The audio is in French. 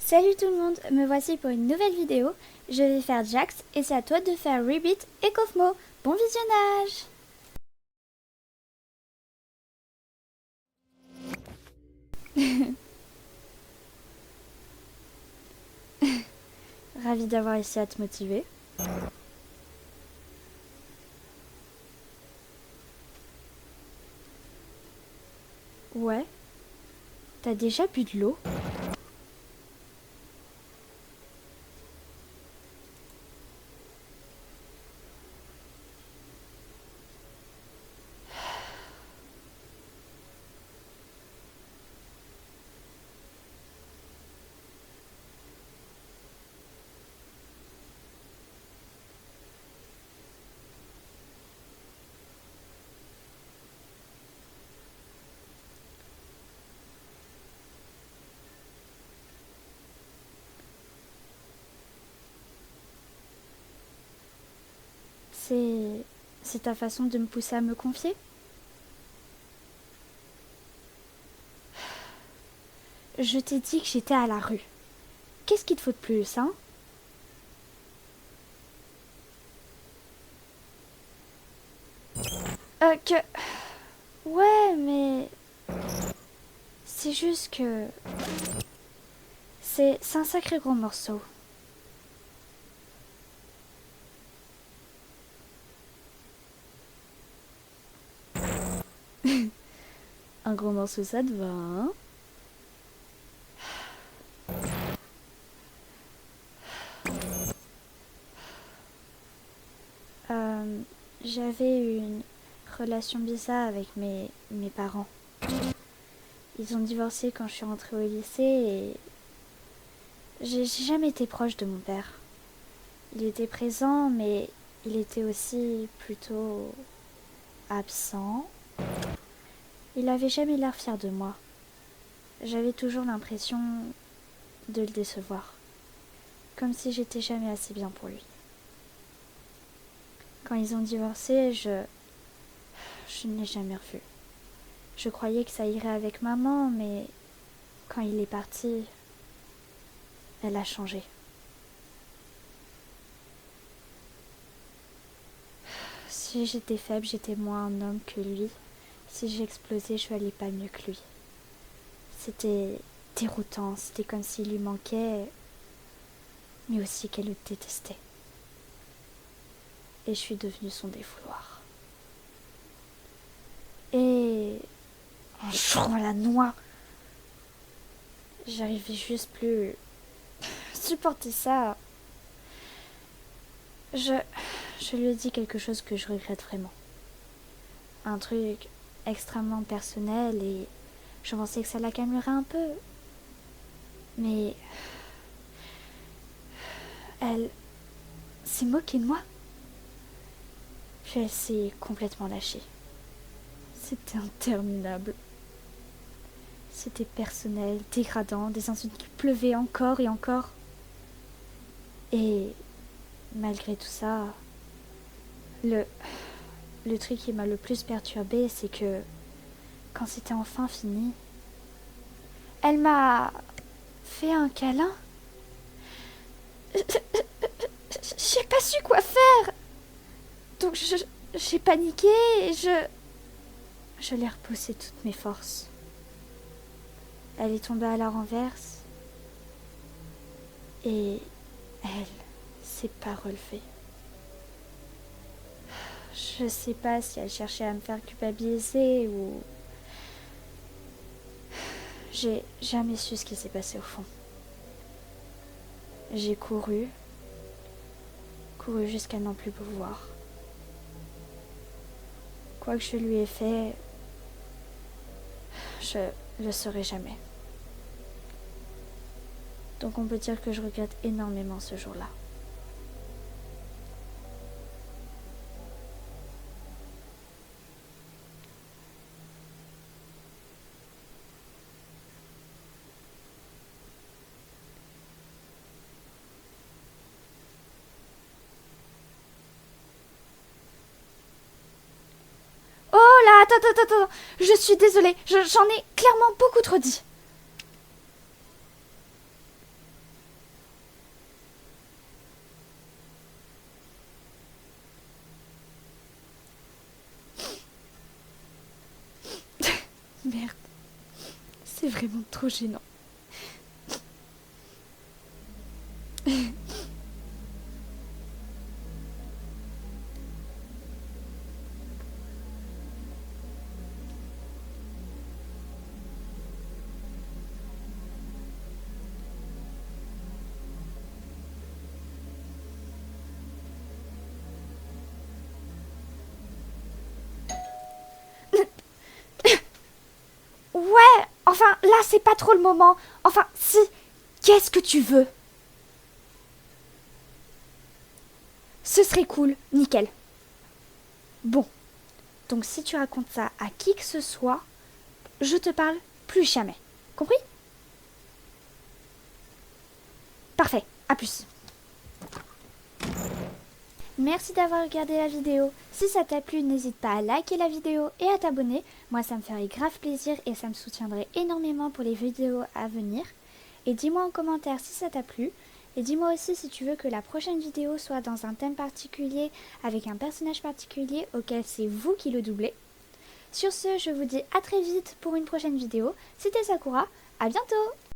Salut tout le monde, me voici pour une nouvelle vidéo. Je vais faire Jax et c'est à toi de faire Ribbit et Kofmo. Bon visionnage! Ravi d'avoir réussi à te motiver. Ouais, t'as déjà bu de l'eau? C'est ta façon de me pousser à me confier? Je t'ai dit que j'étais à la rue. Qu'est-ce qu'il te faut de plus, hein? Que... Ouais, mais... C'est juste que... C'est un sacré gros morceau. Un gros morceau, ça te va, hein? J'avais une relation bizarre avec mes parents. Ils ont divorcé quand je suis rentrée au lycée et j'ai jamais été proche de mon père. Il était présent, mais il était aussi plutôt absent. Il avait jamais l'air fier de moi. J'avais toujours l'impression de le décevoir, comme si j'étais jamais assez bien pour lui. Quand ils ont divorcé, je ne l'ai jamais revu. Je croyais que ça irait avec maman, mais quand il est parti, elle a changé. Si j'étais faible, j'étais moins un homme que lui. Si j'explosais, je valais pas mieux que lui. C'était déroutant, c'était comme s'il lui manquait, mais aussi qu'elle le détestait. Et je suis devenue son défouloir. Et en jouant la noix, j'arrivais juste plus à supporter ça. Je lui ai dit quelque chose que je regrette vraiment. Un truc extrêmement personnel et je pensais que ça la calmerait un peu. Mais elle s'est moquée de moi. Puis elle s'est complètement lâchée. C'était interminable. C'était personnel, dégradant, des insultes qui pleuvaient encore et encore. Et malgré tout ça, le truc qui m'a le plus perturbée, c'est que quand c'était enfin fini, elle m'a fait un câlin. J'ai pas su quoi faire. Donc j'ai paniqué et je l'ai repoussé de toutes mes forces. Elle est tombée à la renverse et elle s'est pas relevée. Je sais pas si elle cherchait à me faire culpabiliser ou... J'ai jamais su ce qui s'est passé au fond. J'ai couru jusqu'à n'en plus pouvoir. Quoi que je lui ai fait, je le saurai jamais. Donc on peut dire que je regrette énormément ce jour-là. Oh là, attends, je suis désolée, j'en ai clairement beaucoup trop dit. C'est vraiment trop gênant. Ouais, enfin, là, c'est pas trop le moment. Enfin, si, qu'est-ce que tu veux? Ce serait cool, nickel. Bon, donc si tu racontes ça à qui que ce soit, je te parle plus jamais. Compris? Parfait, à plus. Merci d'avoir regardé la vidéo. Si ça t'a plu, n'hésite pas à liker la vidéo et à t'abonner. Moi, ça me ferait grave plaisir et ça me soutiendrait énormément pour les vidéos à venir. Et dis-moi en commentaire si ça t'a plu. Et dis-moi aussi si tu veux que la prochaine vidéo soit dans un thème particulier, avec un personnage particulier auquel c'est vous qui le doublez. Sur ce, je vous dis à très vite pour une prochaine vidéo. C'était Sakura, à bientôt!